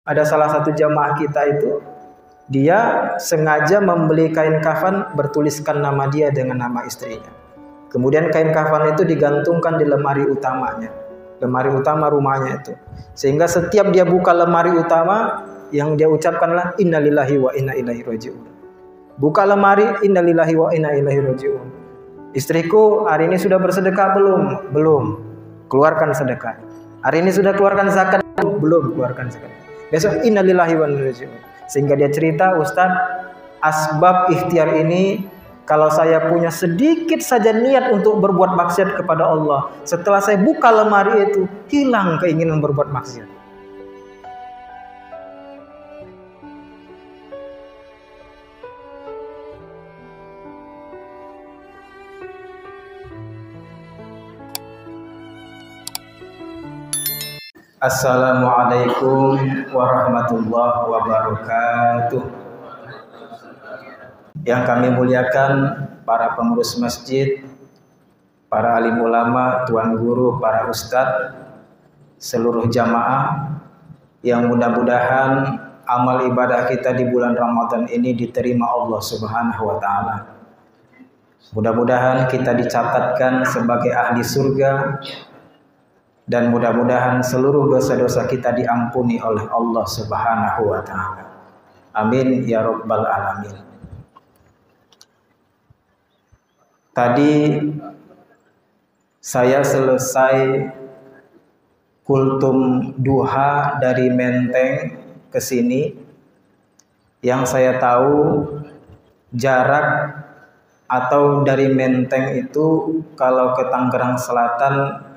Ada salah satu jamaah kita itu, dia sengaja membeli kain kafan bertuliskan nama dia dengan nama istrinya. Kemudian kain kafan itu digantungkan di lemari utamanya, lemari utama rumahnya itu. Sehingga setiap dia buka lemari utama, yang dia ucapkanlah innalillahi wa inna ilaihi raji'un. Buka lemari, innalillahi wa inna ilaihi raji'un. Istriku hari ini sudah bersedekah belum? Belum. Keluarkan sedekah. Hari ini sudah keluarkan zakat? Belum keluarkan zakat. Besok innalillahi wa inna ilaihi raji'un. Sehingga dia cerita, Ustaz, asbab ikhtiar ini, kalau saya punya sedikit saja niat untuk berbuat maksiat kepada Allah, setelah saya buka lemari itu, hilang keinginan berbuat maksiat. Assalamualaikum warahmatullahi wabarakatuh. Yang kami muliakan para pengurus masjid, para alim ulama, tuan guru, para ustadz, seluruh jamaah, yang mudah-mudahan amal ibadah kita di bulan Ramadan ini diterima Allah Subhanahu wa ta'ala. Mudah-mudahan kita dicatatkan sebagai ahli surga, dan mudah-mudahan seluruh dosa-dosa kita diampuni oleh Allah Subhanahu wa ta'ala. Amin ya rabbal alamin. Tadi saya selesai kultum duha dari Menteng ke sini. Yang saya tahu jarak atau dari Menteng itu kalau ke Tangerang Selatan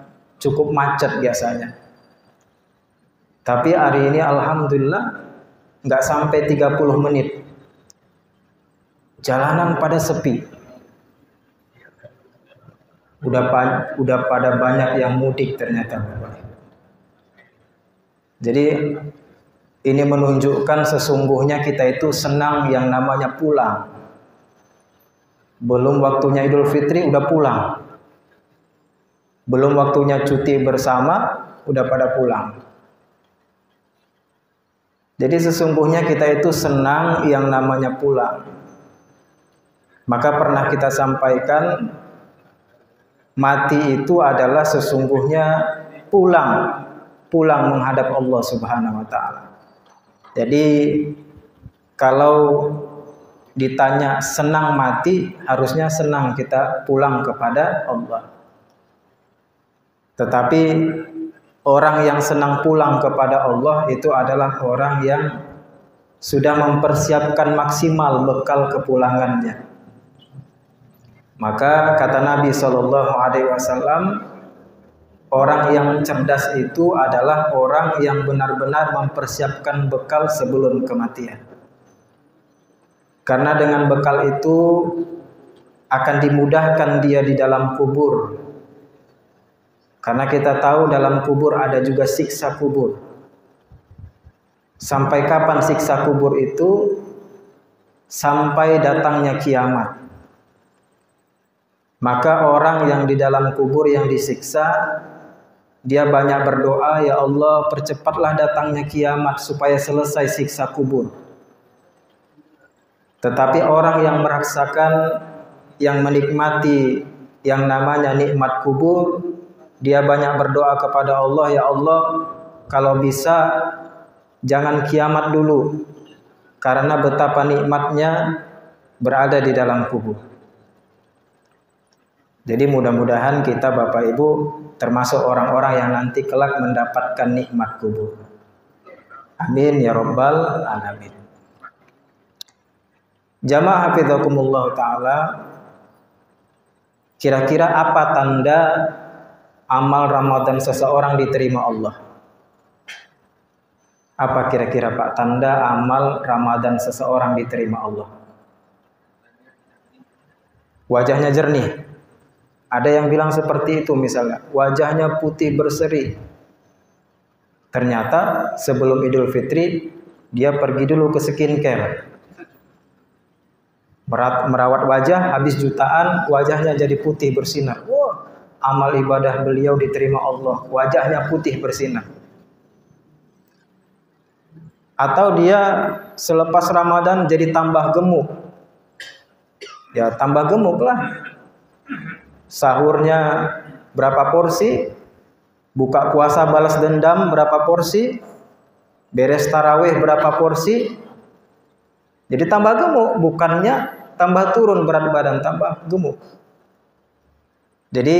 cukup macet biasanya. Tapi hari ini alhamdulillah nggak sampai 30 menit. Jalanan pada sepi. Udah pada banyak yang mudik ternyata. Jadi ini menunjukkan sesungguhnya kita itu senang yang namanya pulang. Belum waktunya Idul Fitri udah pulang. Belum waktunya cuti bersama, udah pada pulang. Jadi sesungguhnya kita itu senang yang namanya pulang. Maka pernah kita sampaikan, mati itu adalah sesungguhnya pulang menghadap Allah Subhanahu wa ta'ala. Jadi kalau ditanya senang mati, harusnya senang kita pulang kepada Allah. Tetapi orang yang senang pulang kepada Allah itu adalah orang yang sudah mempersiapkan maksimal bekal kepulangannya. Maka kata Nabi SAW, orang yang cerdas itu adalah orang yang benar-benar mempersiapkan bekal sebelum kematian. Karena dengan bekal itu akan dimudahkan dia di dalam kubur. Karena kita tahu dalam kubur ada juga siksa kubur. Sampai kapan siksa kubur itu? Sampai datangnya kiamat. Maka orang yang di dalam kubur yang disiksa, dia banyak berdoa, ya Allah percepatlah datangnya kiamat supaya selesai siksa kubur. Tetapi orang yang merasakan, yang menikmati yang namanya nikmat kubur, dia banyak berdoa kepada Allah, ya Allah, kalau bisa jangan kiamat dulu, karena betapa nikmatnya berada di dalam kubur. Jadi mudah-mudahan kita Bapak Ibu termasuk orang-orang yang nanti kelak mendapatkan nikmat kubur. Amin ya rabbal alamin. Jamaah hafizakumullah ta'ala, kira-kira apa tanda amal Ramadan seseorang diterima Allah? Apa kira-kira Pak tanda amal Ramadan seseorang diterima Allah? Wajahnya jernih. Ada yang bilang seperti itu misalnya, wajahnya putih berseri. Ternyata sebelum Idul Fitri dia pergi dulu ke skincare. Merawat wajah, habis jutaan wajahnya jadi putih bersinar. Wah, amal ibadah beliau diterima Allah, wajahnya putih bersinar. Atau dia selepas Ramadan jadi tambah gemuk. Ya tambah gemuk lah. Sahurnya berapa porsi, buka puasa balas dendam berapa porsi, beres tarawih berapa porsi. Jadi tambah gemuk, bukannya tambah turun berat badan, tambah gemuk. Jadi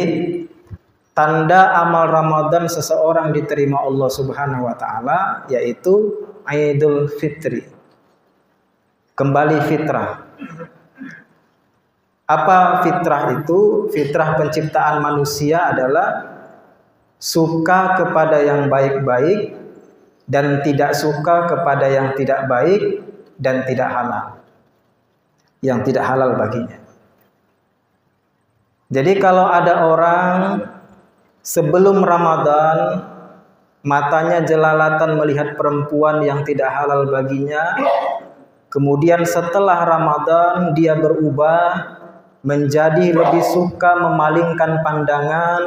tanda amal Ramadan seseorang diterima Allah Subhanahu wa taala yaitu Idul Fitri. Kembali fitrah. Apa fitrah itu? Fitrah penciptaan manusia adalah suka kepada yang baik-baik dan tidak suka kepada yang tidak baik dan tidak halal. Yang tidak halal baginya. Jadi kalau ada orang sebelum Ramadan matanya jelalatan melihat perempuan yang tidak halal baginya, kemudian setelah Ramadan dia berubah menjadi lebih suka memalingkan pandangan,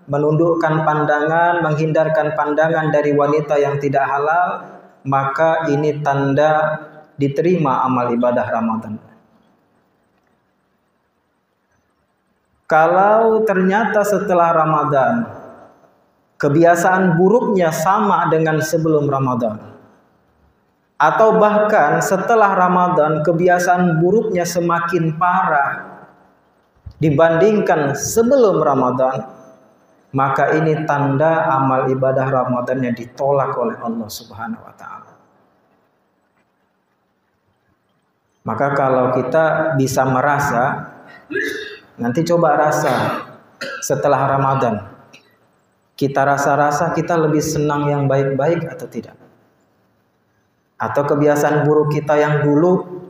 menundukkan pandangan, menghindarkan pandangan dari wanita yang tidak halal, maka ini tanda diterima amal ibadah Ramadan. Kalau ternyata setelah Ramadan kebiasaan buruknya sama dengan sebelum Ramadan, atau bahkan setelah Ramadan kebiasaan buruknya semakin parah dibandingkan sebelum Ramadan, maka ini tanda amal ibadah Ramadannya ditolak oleh Allah Subhanahu wa taala. Maka kalau kita bisa merasa, nanti coba rasa setelah Ramadan, kita rasa-rasa kita lebih senang yang baik-baik atau tidak? Atau kebiasaan buruk kita yang dulu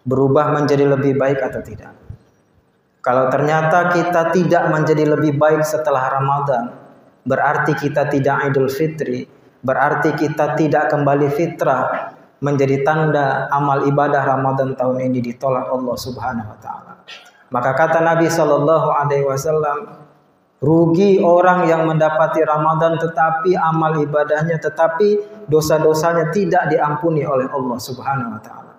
berubah menjadi lebih baik atau tidak? Kalau ternyata kita tidak menjadi lebih baik setelah Ramadan, berarti kita tidak Idul Fitri, berarti kita tidak kembali fitrah, menjadi tanda amal ibadah Ramadan tahun ini ditolak Allah Subhanahu wa taala. Maka kata Nabi sallallahu alaihi wasallam, rugi orang yang mendapati Ramadan tetapi amal ibadahnya, tetapi dosa-dosanya tidak diampuni oleh Allah Subhanahu wa taala.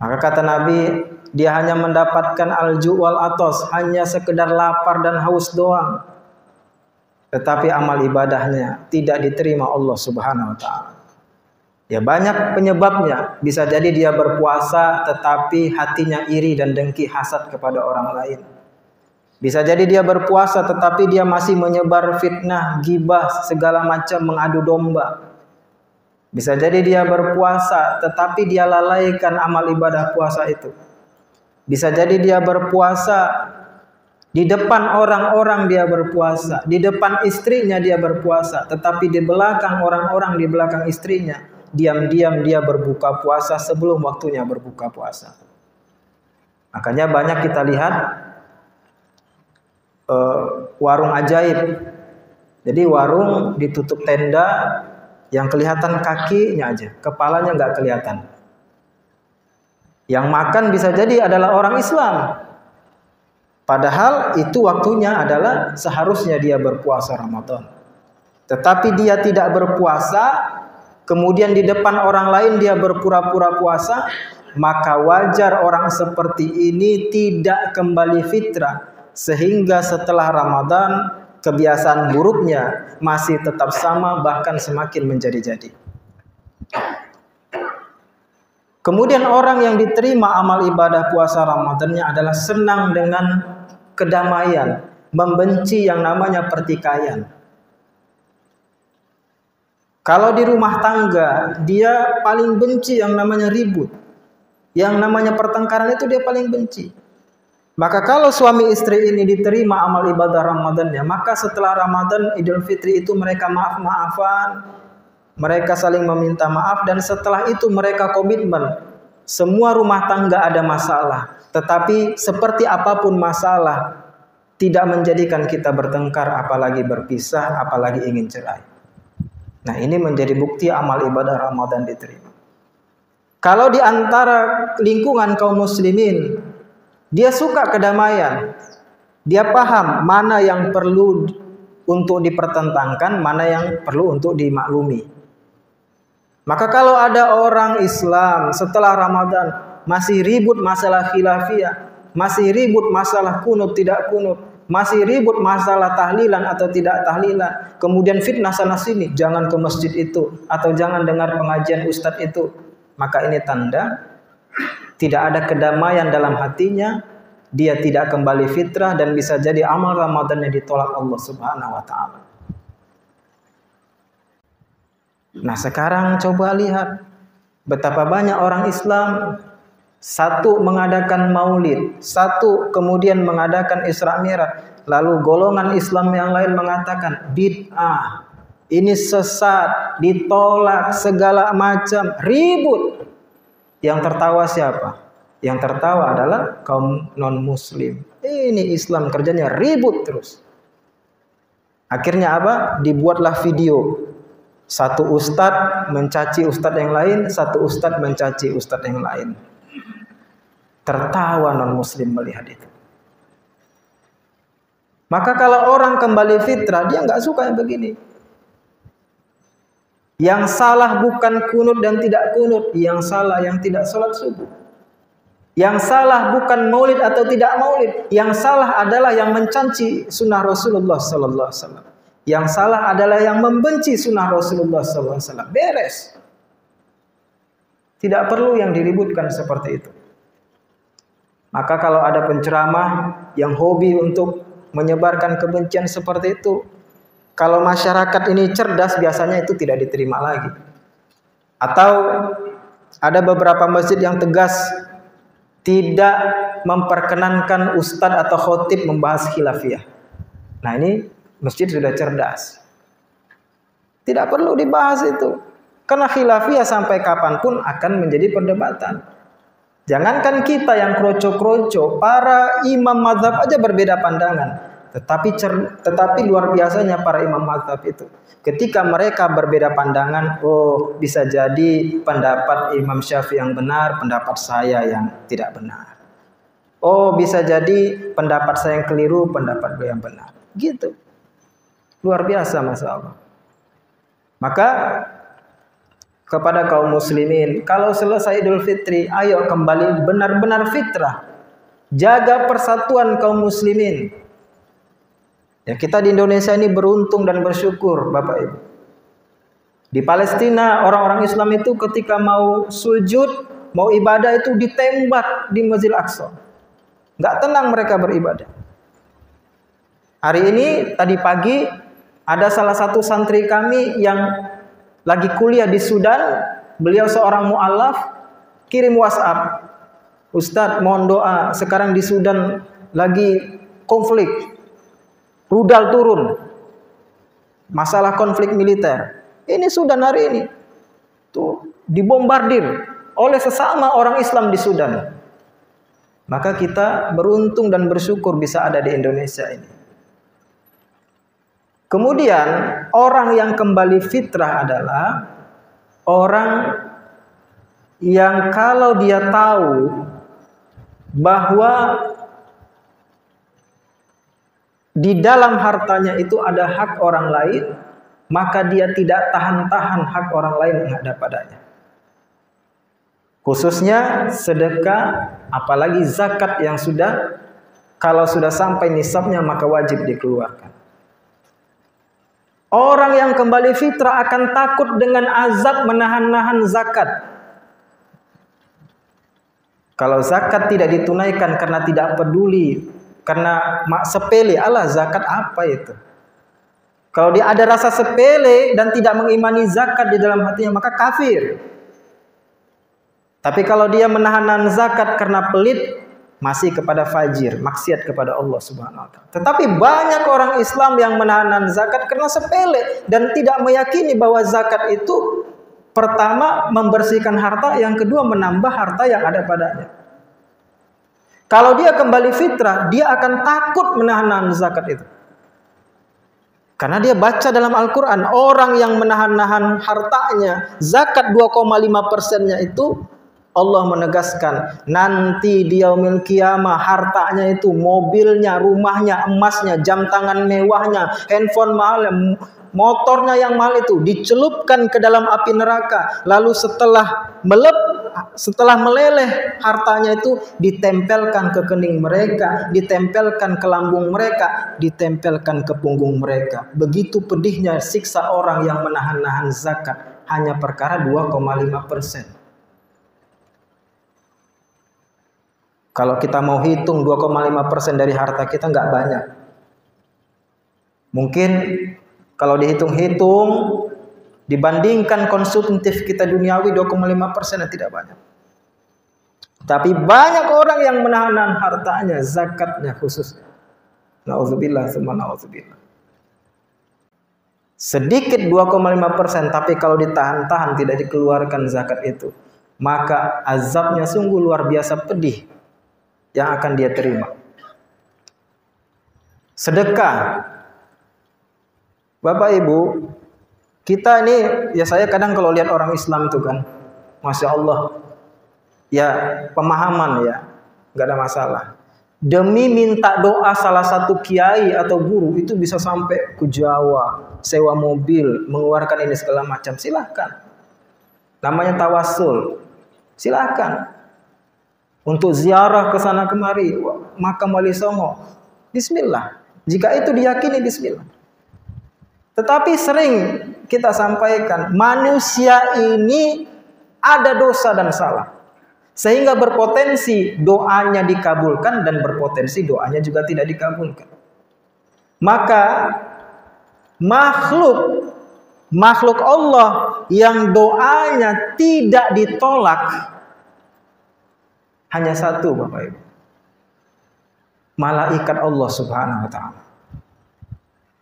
Maka kata Nabi, dia hanya mendapatkan al-ju' wal atos, hanya sekedar lapar dan haus doang. Tetapi amal ibadahnya tidak diterima Allah Subhanahu wa taala. Ya banyak penyebabnya. Bisa jadi dia berpuasa tetapi hatinya iri dan dengki hasad kepada orang lain. Bisa jadi dia berpuasa tetapi dia masih menyebar fitnah, gibah, segala macam, mengadu domba. Bisa jadi dia berpuasa tetapi dia lalaikan amal ibadah puasa itu. Bisa jadi dia berpuasa di depan orang-orang dia berpuasa, di depan istrinya dia berpuasa, tetapi di belakang orang-orang, di belakang istrinya diam-diam dia berbuka puasa sebelum waktunya berbuka puasa. Makanya banyak kita lihat warung ajaib. Jadi warung ditutup tenda, yang kelihatan kakinya aja, kepalanya nggak kelihatan. Yang makan bisa jadi adalah orang Islam. Padahal itu waktunya adalah seharusnya dia berpuasa Ramadan. Tetapi dia tidak berpuasa, kemudian di depan orang lain dia berpura-pura puasa, maka wajar orang seperti ini tidak kembali fitrah. Sehingga setelah Ramadan kebiasaan buruknya masih tetap sama, bahkan semakin menjadi-jadi. Kemudian orang yang diterima amal ibadah puasa Ramadannya adalah senang dengan kedamaian, membenci yang namanya pertikaian. Kalau di rumah tangga, dia paling benci yang namanya ribut. Yang namanya pertengkaran itu dia paling benci. Maka kalau suami istri ini diterima amal ibadah Ramadannya, maka setelah Ramadan Idul Fitri itu mereka maaf-maafan, mereka saling meminta maaf, dan setelah itu mereka komitmen. Semua rumah tangga ada masalah, tetapi seperti apapun masalah tidak menjadikan kita bertengkar, apalagi berpisah, apalagi ingin cerai. Nah, ini menjadi bukti amal ibadah Ramadan diterima. Kalau di antara lingkungan kaum muslimin dia suka kedamaian, dia paham mana yang perlu untuk dipertentangkan, mana yang perlu untuk dimaklumi. Maka kalau ada orang Islam setelah Ramadan masih ribut masalah khilafiyah, masih ribut masalah kunut tidak kunut, masih ribut masalah tahlilan atau tidak tahlilan, kemudian fitnah sana sini, jangan ke masjid itu atau jangan dengar pengajian ustadz itu, maka ini tanda tidak ada kedamaian dalam hatinya, dia tidak kembali fitrah dan bisa jadi amal Ramadannya ditolak Allah Subhanahu wa taala. Nah, sekarang coba lihat betapa banyak orang Islam satu mengadakan maulid, satu kemudian mengadakan Isra Mi'raj, lalu golongan Islam yang lain mengatakan bid'ah, ini sesat, ditolak segala macam, ribut. Yang tertawa siapa? Yang tertawa adalah kaum non-muslim. Ini Islam kerjanya ribut terus. Akhirnya apa? Dibuatlah video. Satu ustadz mencaci ustadz yang lain, satu ustadz mencaci ustadz yang lain. Tertawa non-muslim melihat itu. Maka kalau orang kembali fitrah, dia nggak suka yang begini. Yang salah bukan kunut dan tidak kunut, yang salah yang tidak sholat subuh. Yang salah bukan maulid atau tidak maulid, yang salah adalah yang mencaci sunnah Rasulullah sallallahu alaihi wasallam. Yang salah adalah yang membenci sunnah Rasulullah SAW. Beres. Tidak perlu yang diributkan seperti itu. Maka kalau ada penceramah yang hobi untuk menyebarkan kebencian seperti itu, kalau masyarakat ini cerdas biasanya itu tidak diterima lagi. Atau ada beberapa masjid yang tegas tidak memperkenankan ustadz atau khotib membahas khilafiyah. Nah, ini masjid sudah cerdas. Tidak perlu dibahas itu. Karena khilafiyah sampai kapanpun akan menjadi perdebatan. Jangankan kita yang kroco-kroco, para imam mazhab aja berbeda pandangan. Tetapi luar biasanya para imam mazhab itu. Ketika mereka berbeda pandangan, oh bisa jadi pendapat Imam Syafi'i yang benar, pendapat saya yang tidak benar. Oh bisa jadi pendapat saya yang keliru, pendapat beliau yang benar. Gitu. Luar biasa, Masya Allah. Maka kepada kaum muslimin, kalau selesai Idul Fitri, ayo kembali benar-benar fitrah. Jaga persatuan kaum muslimin. Ya, kita di Indonesia ini beruntung dan bersyukur, Bapak Ibu. Di Palestina, orang-orang Islam itu ketika mau sujud, mau ibadah itu ditembak di Masjidil Aqsa. Nggak tenang mereka beribadah. Hari ini, tadi pagi, ada salah satu santri kami yang lagi kuliah di Sudan. Beliau seorang mu'alaf, kirim WhatsApp. Ustadz, mohon doa. Sekarang di Sudan lagi konflik. Rudal turun. Masalah konflik militer. Ini Sudan hari ini. Tuh, dibombardir oleh sesama orang Islam di Sudan. Maka kita beruntung dan bersyukur bisa ada di Indonesia ini. Kemudian orang yang kembali fitrah adalah orang yang kalau dia tahu bahwa di dalam hartanya itu ada hak orang lain, maka dia tidak tahan-tahan hak orang lain yang ada padanya. Khususnya sedekah, apalagi zakat yang kalau sudah sampai nisabnya maka wajib dikeluarkan. Orang yang kembali fitrah akan takut dengan azab menahan-nahan zakat. Kalau zakat tidak ditunaikan karena tidak peduli, karena sepele, Allah zakat apa itu? Kalau dia ada rasa sepele dan tidak mengimani zakat di dalam hatinya, maka kafir. Tapi kalau dia menahan zakat karena pelit, masih kepada fajir, maksiat kepada Allah Subhanahu wa taala. Tetapi banyak orang Islam yang menahan zakat karena sepele dan tidak meyakini bahwa zakat itu pertama membersihkan harta, yang kedua menambah harta yang ada padanya. Kalau dia kembali fitrah, dia akan takut menahan zakat itu. Karena dia baca dalam Al-Quran, orang yang menahan-nahan hartanya, zakat 2,5%-nya itu, Allah menegaskan nanti di yaumil qiyamah hartanya itu mobilnya, rumahnya, emasnya, jam tangan mewahnya, handphone mahal, motornya yang mahal itu dicelupkan ke dalam api neraka, lalu setelah meleleh hartanya itu ditempelkan ke kening mereka, ditempelkan ke lambung mereka, ditempelkan ke punggung mereka. Begitu pedihnya siksa orang yang menahan-nahan zakat hanya perkara 2,5%. Kalau kita mau hitung 2,5% dari harta kita nggak banyak. Mungkin kalau dihitung-hitung dibandingkan konsumtif kita duniawi 2,5% tidak banyak. Tapi banyak orang yang menahan hartanya, zakatnya khususnya. Nauzubillah tsumma nauzubillah. Sedikit 2,5%, tapi kalau ditahan-tahan tidak dikeluarkan zakat itu, maka azabnya sungguh luar biasa pedih yang akan dia terima. Sedekah. Bapak Ibu, kita ini, ya saya kadang kalau lihat orang Islam tuh kan, Masya Allah, ya pemahaman ya, nggak ada masalah. Demi minta doa salah satu kiai atau guru itu bisa sampai ke Jawa, sewa mobil, mengeluarkan ini segala macam, silahkan. Namanya tawassul, silahkan. Untuk ziarah ke sana kemari, makam Wali Songo, bismillah. Jika itu diyakini, bismillah. Tetapi sering kita sampaikan, manusia ini ada dosa dan salah, sehingga berpotensi doanya dikabulkan dan berpotensi doanya juga tidak dikabulkan. Maka makhluk Allah yang doanya tidak ditolak hanya satu, Bapak Ibu. Malaikat Allah Subhanahu wa taala.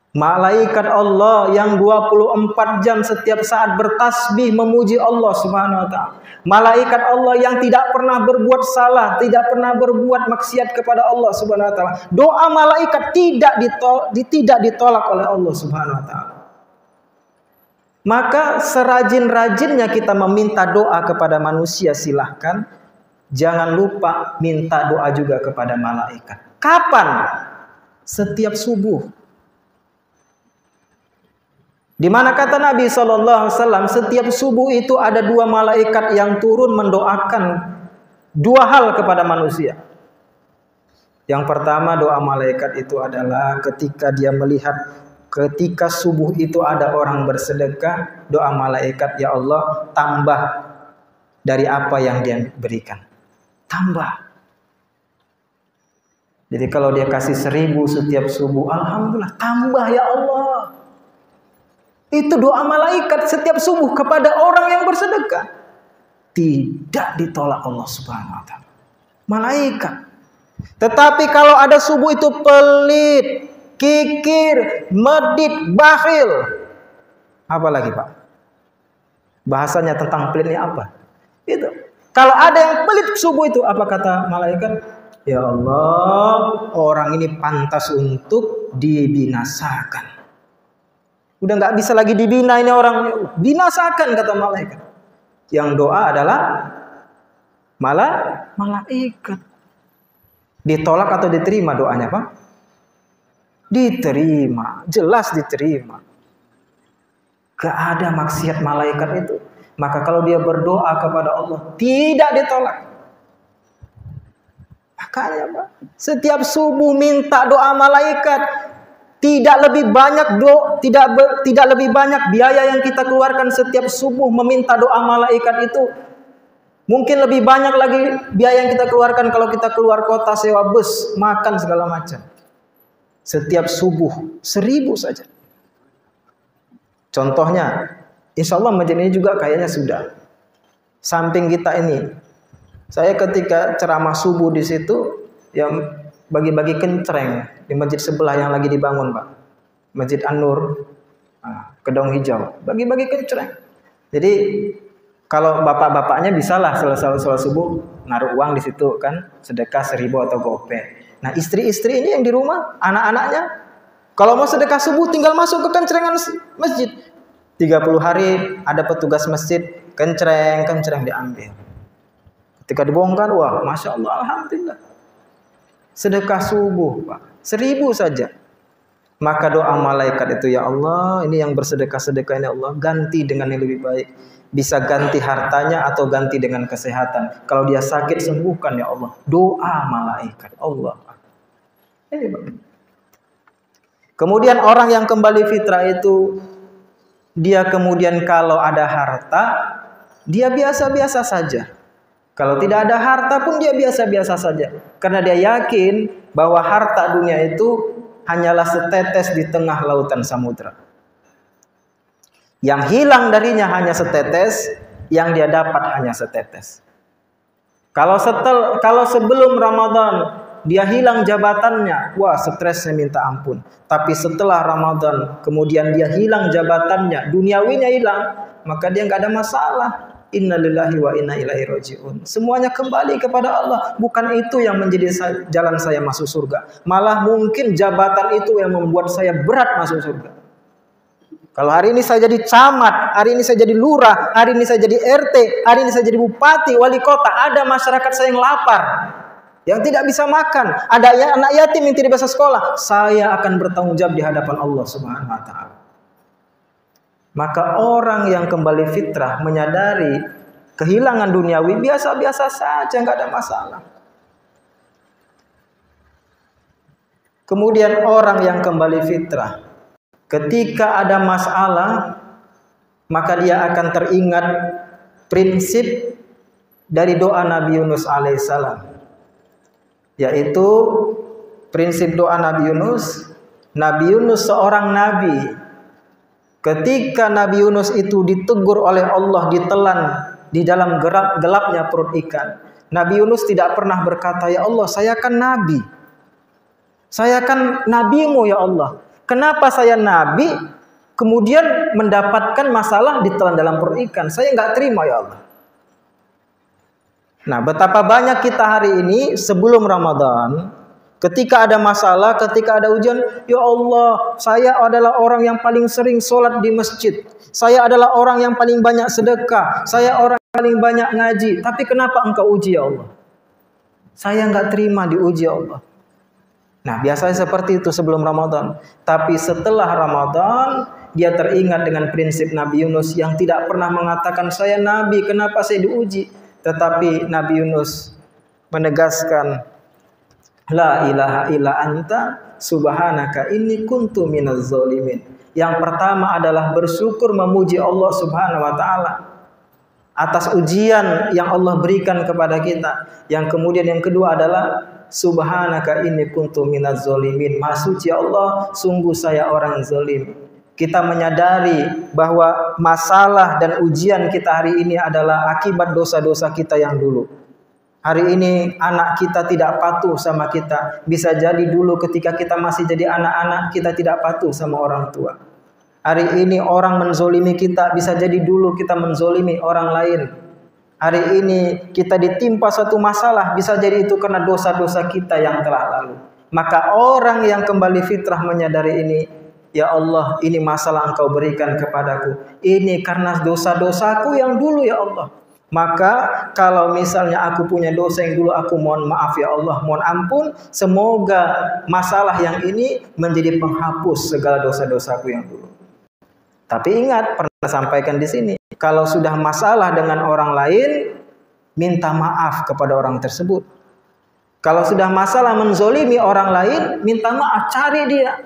Malaikat Allah yang 24 jam setiap saat bertasbih memuji Allah Subhanahu wa taala. Malaikat Allah yang tidak pernah berbuat salah, tidak pernah berbuat maksiat kepada Allah Subhanahu wa taala. Doa malaikat tidak ditolak oleh Allah Subhanahu wa taala. Maka serajin-rajinnya kita meminta doa kepada manusia, silahkan. Jangan lupa minta doa juga kepada malaikat. Kapan? Setiap subuh. Di mana kata Nabi SAW, setiap subuh itu ada 2 malaikat yang turun mendoakan 2 hal kepada manusia. Yang pertama, doa malaikat itu adalah ketika dia melihat, ketika subuh itu ada orang bersedekah, doa malaikat, ya Allah, tambah dari apa yang dia berikan. Tambah. Jadi kalau dia kasih 1000 setiap subuh, alhamdulillah, tambah ya Allah. Itu doa malaikat setiap subuh kepada orang yang bersedekah. Tidak ditolak Allah Subhanahu wa taala. Malaikat. Tetapi kalau ada subuh itu pelit, kikir, medit, bakhil. Apa lagi, Pak? Bahasanya tentang pelit ini apa? Itu. Kalau ada yang pelit subuh itu, apa kata malaikat? Ya Allah, orang ini pantas untuk dibinasakan. Udah nggak bisa lagi dibina ini orang, binasakan kata malaikat. Yang doa adalah malaikat. Ditolak atau diterima doanya, Pak? Diterima, jelas diterima. Gak ada maksiat malaikat itu. Maka kalau dia berdoa kepada Allah, tidak ditolak. Makanya, Pak, setiap subuh minta doa malaikat. Tidak lebih banyak biaya yang kita keluarkan setiap subuh meminta doa malaikat itu. Mungkin lebih banyak lagi biaya yang kita keluarkan kalau kita keluar kota, sewa bus, makan segala macam. Setiap subuh 1000 saja. Contohnya, insya Allah masjid ini juga kayaknya sudah. Samping kita ini, saya ketika ceramah subuh di situ, yang bagi-bagi kencreng di masjid sebelah yang lagi dibangun, Pak. Masjid An-Nur, Kedong Hijau. Bagi-bagi kencreng. Jadi kalau bapak-bapaknya bisalah selesai sholat subuh naruh uang di situ kan, sedekah 1000 atau gopay. Nah istri-istri ini yang di rumah, anak-anaknya, kalau mau sedekah subuh tinggal masuk ke kencrengan masjid. 30 hari ada petugas masjid, kencreng diambil. Ketika dibongkar, wah Masya Allah, alhamdulillah. Sedekah subuh, Pak. 1000 saja. Maka doa malaikat itu, ya Allah, ini yang bersedekah-sedekah ini Allah ganti dengan yang lebih baik. Bisa ganti hartanya atau ganti dengan kesehatan. Kalau dia sakit, sembuhkan ya Allah. Doa malaikat Allah. Kemudian orang yang kembali fitrah itu, dia kemudian kalau ada harta, dia biasa-biasa saja. Kalau tidak ada harta pun dia biasa-biasa saja. Karena dia yakin bahwa harta dunia itu hanyalah setetes di tengah lautan samudra. Yang hilang darinya hanya setetes, yang dia dapat hanya setetes. Kalau sebelum Ramadan dia hilang jabatannya, wah stresnya minta ampun. Tapi setelah Ramadan kemudian dia hilang jabatannya, duniawinya hilang, maka dia nggak ada masalah. Innalillahi wa inna ilaihi rajiun. Semuanya kembali kepada Allah. Bukan itu yang menjadi jalan saya masuk surga. Malah mungkin jabatan itu yang membuat saya berat masuk surga. Kalau hari ini saya jadi camat, hari ini saya jadi lurah, hari ini saya jadi RT, hari ini saya jadi bupati, wali kota, ada masyarakat saya yang lapar, yang tidak bisa makan, ada anak yatim yang tidak bisa sekolah, saya akan bertanggung jawab di hadapan Allah Subhanahu wa taala. Maka orang yang kembali fitrah menyadari kehilangan duniawi biasa-biasa saja, nggak ada masalah. Kemudian orang yang kembali fitrah, ketika ada masalah, maka dia akan teringat prinsip dari doa Nabi Yunus alaihissalam, yaitu prinsip doa Nabi Yunus. Nabi Yunus seorang nabi. Ketika Nabi Yunus itu ditegur oleh Allah, ditelan di dalam gelapnya perut ikan, Nabi Yunus tidak pernah berkata, ya Allah, saya kan nabi, saya kan nabimu ya Allah, kenapa saya nabi kemudian mendapatkan masalah ditelan dalam perut ikan? Saya nggak terima ya Allah. Nah, betapa banyak kita hari ini sebelum Ramadan, ketika ada masalah, ketika ada ujian, ya Allah, saya adalah orang yang paling sering sholat di masjid, saya adalah orang yang paling banyak sedekah, saya orang yang paling banyak ngaji, tapi kenapa engkau uji ya Allah? Saya nggak terima diuji ya Allah. Nah, biasanya seperti itu sebelum Ramadan. Tapi setelah Ramadan, dia teringat dengan prinsip Nabi Yunus yang tidak pernah mengatakan, saya nabi, kenapa saya diuji? Tetapi Nabi Yunus menegaskan, la ilaha illa anta subhanaka inni kuntu minaz zalimin. Yang pertama adalah bersyukur, memuji Allah Subhanahu wa taala atas ujian yang Allah berikan kepada kita. Yang kemudian yang kedua adalah subhanaka inni kuntu minaz zalimin. Maha suci Allah, sungguh saya orang zalim. Kita menyadari bahwa masalah dan ujian kita hari ini adalah akibat dosa-dosa kita yang dulu. Hari ini anak kita tidak patuh sama kita. Bisa jadi dulu ketika kita masih jadi anak-anak, kita tidak patuh sama orang tua. Hari ini orang menzolimi kita, bisa jadi dulu kita menzolimi orang lain. Hari ini kita ditimpa suatu masalah, bisa jadi itu karena dosa-dosa kita yang telah lalu. Maka orang yang kembali fitrah menyadari ini, ya Allah, ini masalah engkau berikan kepadaku. Ini karena dosa-dosaku yang dulu ya Allah. Maka kalau misalnya aku punya dosa yang dulu, aku mohon maaf ya Allah, mohon ampun. Semoga masalah yang ini menjadi penghapus segala dosa-dosaku yang dulu. Tapi ingat, pernah sampaikan di sini, kalau sudah masalah dengan orang lain, minta maaf kepada orang tersebut. Kalau sudah masalah menzolimi orang lain, minta maaf, cari dia.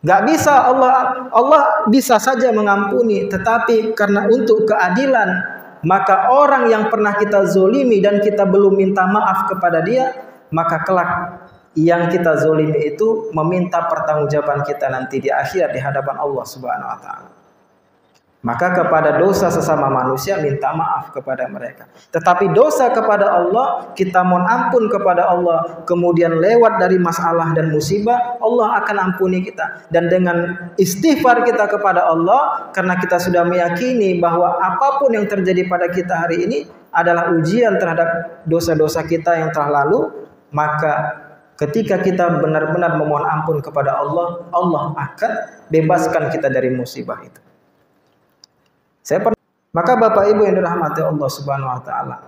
Gak bisa, Allah bisa saja mengampuni, tetapi karena untuk keadilan, maka orang yang pernah kita zolimi dan kita belum minta maaf kepada dia, maka kelak yang kita zolimi itu meminta pertanggungjawaban kita nanti di akhirat di hadapan Allah Subhanahu wa taala. Maka kepada dosa sesama manusia minta maaf kepada mereka. Tetapi dosa kepada Allah, kita mohon ampun kepada Allah, kemudian lewat dari masalah dan musibah, Allah akan ampuni kita. Dan dengan istighfar kita kepada Allah, karena kita sudah meyakini bahwa apapun yang terjadi pada kita hari ini adalah ujian terhadap dosa-dosa kita yang telah lalu, maka ketika kita benar-benar memohon ampun kepada Allah, Allah akan bebaskan kita dari musibah itu. Maka Bapak Ibu yang dirahmati Allah Subhanahu wa taala,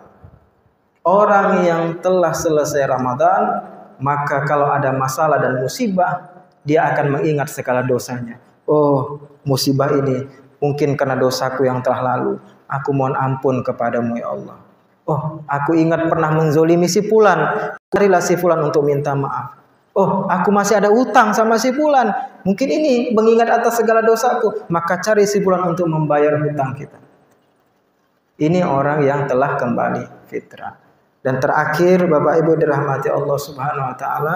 orang yang telah selesai Ramadan, maka kalau ada masalah dan musibah, dia akan mengingat segala dosanya. Oh, musibah ini mungkin karena dosaku yang telah lalu. Aku mohon ampun kepadamu ya Allah. Oh, aku ingat pernah menzolimi si fulan. Carilah si fulan untuk minta maaf. Oh, aku masih ada utang sama si fulan. Mungkin ini mengingat atas segala dosaku. Maka cari si fulan untuk membayar hutang kita. Ini orang yang telah kembali fitrah. Dan terakhir, Bapak Ibu dirahmati Allah Subhanahu wa taala,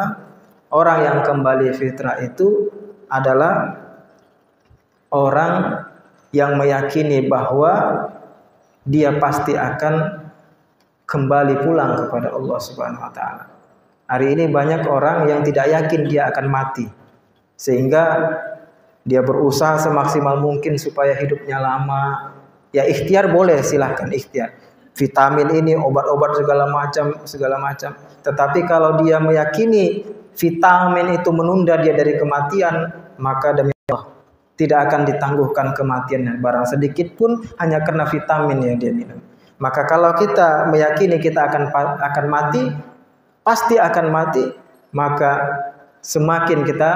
orang yang kembali fitrah itu adalah orang yang meyakini bahwa dia pasti akan kembali pulang kepada Allah Subhanahu wa taala. Hari ini banyak orang yang tidak yakin dia akan mati, sehingga dia berusaha semaksimal mungkin supaya hidupnya lama. Ya ikhtiar boleh, silahkan ikhtiar. Vitamin ini, obat-obat segala macam. Tetapi kalau dia meyakini vitamin itu menunda dia dari kematian, maka demi Allah tidak akan ditangguhkan kematiannya barang sedikit pun hanya karena vitamin yang dia minum. Maka kalau kita meyakini kita akan mati, pasti akan mati, maka semakin kita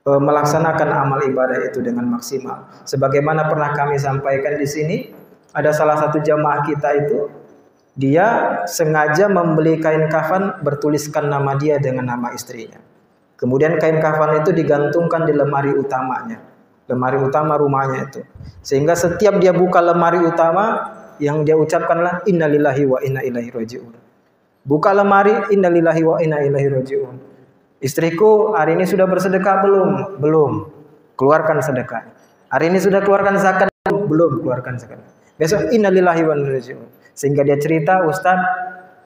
melaksanakan amal ibadah itu dengan maksimal. Sebagaimana pernah kami sampaikan di sini, ada salah satu jamaah kita itu, dia sengaja membeli kain kafan bertuliskan nama dia dengan nama istrinya. Kemudian kain kafan itu digantungkan di lemari utamanya, lemari utama rumahnya itu. Sehingga setiap dia buka lemari utama, yang dia ucapkanlah innalillahi wa inna ilaihi raji'un. Buka lemari, innalillahi wa inna ilaihi raji'un. Istriku hari ini sudah bersedekah belum? Belum. Keluarkan sedekah. Hari ini sudah keluarkan zakat belum? Keluarkan zakat. Besok innalillahi wa inna ilaihi raji'un. Sehingga dia cerita, Ustaz,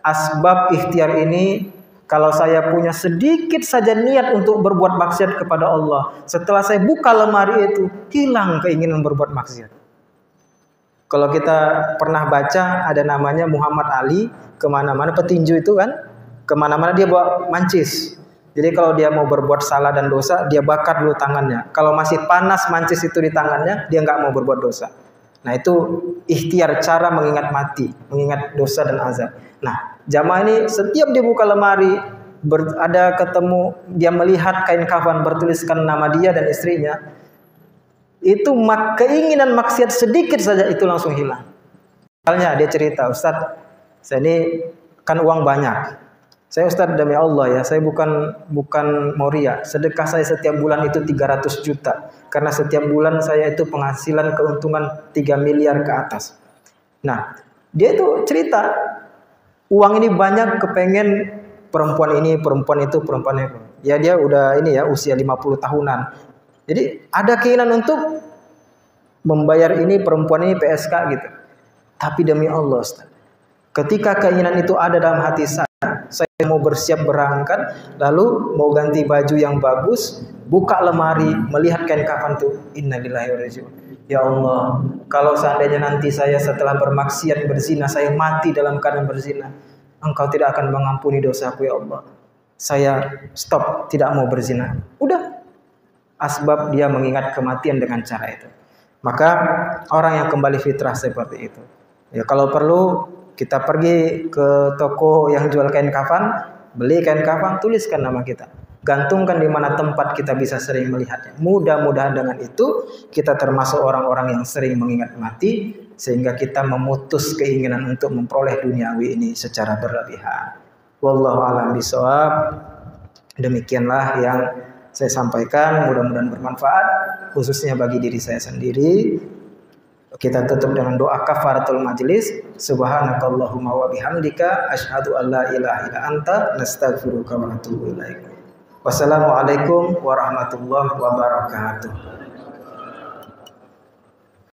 asbab ikhtiar ini, kalau saya punya sedikit saja niat untuk berbuat maksiat kepada Allah, setelah saya buka lemari itu, hilang keinginan berbuat maksiat. Kalau kita pernah baca, ada namanya Muhammad Ali, kemana-mana petinju itu kan, kemana-mana dia bawa mancis. Jadi kalau dia mau berbuat salah dan dosa, dia bakar dulu tangannya. Kalau masih panas mancis itu di tangannya, dia nggak mau berbuat dosa. Nah itu ikhtiar, cara mengingat mati, mengingat dosa dan azab. Nah jamaah ini setiap dia buka lemari, ada ketemu, dia melihat kain kafan bertuliskan nama dia dan istrinya, itu keinginan maksiat sedikit saja itu langsung hilang. Misalnya dia cerita, Ustaz, saya ini kan uang banyak. Saya Ustaz demi Allah ya, saya bukan mau ria. Sedekah saya setiap bulan itu 300 juta. Karena setiap bulan saya itu penghasilan keuntungan 3 miliar ke atas. Nah, dia itu cerita, uang ini banyak, kepengen perempuan ini, perempuan itu, perempuan itu. Ya dia udah ini ya, usia 50 tahunan. Jadi ada keinginan untuk membayar ini, perempuan ini PSK gitu. Tapi demi Allah Ustaz, ketika keinginan itu ada dalam hati saya mau bersiap berangkat, lalu mau ganti baju yang bagus, buka lemari, melihat kain kafan tuh, innalillahi wa raji'un. Ya Allah, kalau seandainya nanti saya setelah bermaksiat berzina, saya mati dalam keadaan berzina, Engkau tidak akan mengampuni dosaku ya Allah. Saya stop, tidak mau berzina. Udah, asbab dia mengingat kematian dengan cara itu. Maka orang yang kembali fitrah seperti itu, ya kalau perlu kita pergi ke toko yang jual kain kafan, beli kain kafan, tuliskan nama kita, gantungkan di mana tempat kita bisa sering melihatnya. Mudah-mudahan dengan itu kita termasuk orang-orang yang sering mengingat mati, sehingga kita memutus keinginan untuk memperoleh duniawi ini secara berlebihan. Wallahu a'lam bishawab. Demikianlah yang saya sampaikan, mudah-mudahan bermanfaat khususnya bagi diri saya sendiri. Kita tutup dengan doa kafaratul majlis. Subhanakallahumma wa bihamdika asyhadu an la ilaha illa anta nastaghfiruka wa natubu ilaik. Wassalamualaikum warahmatullahi wabarakatuh.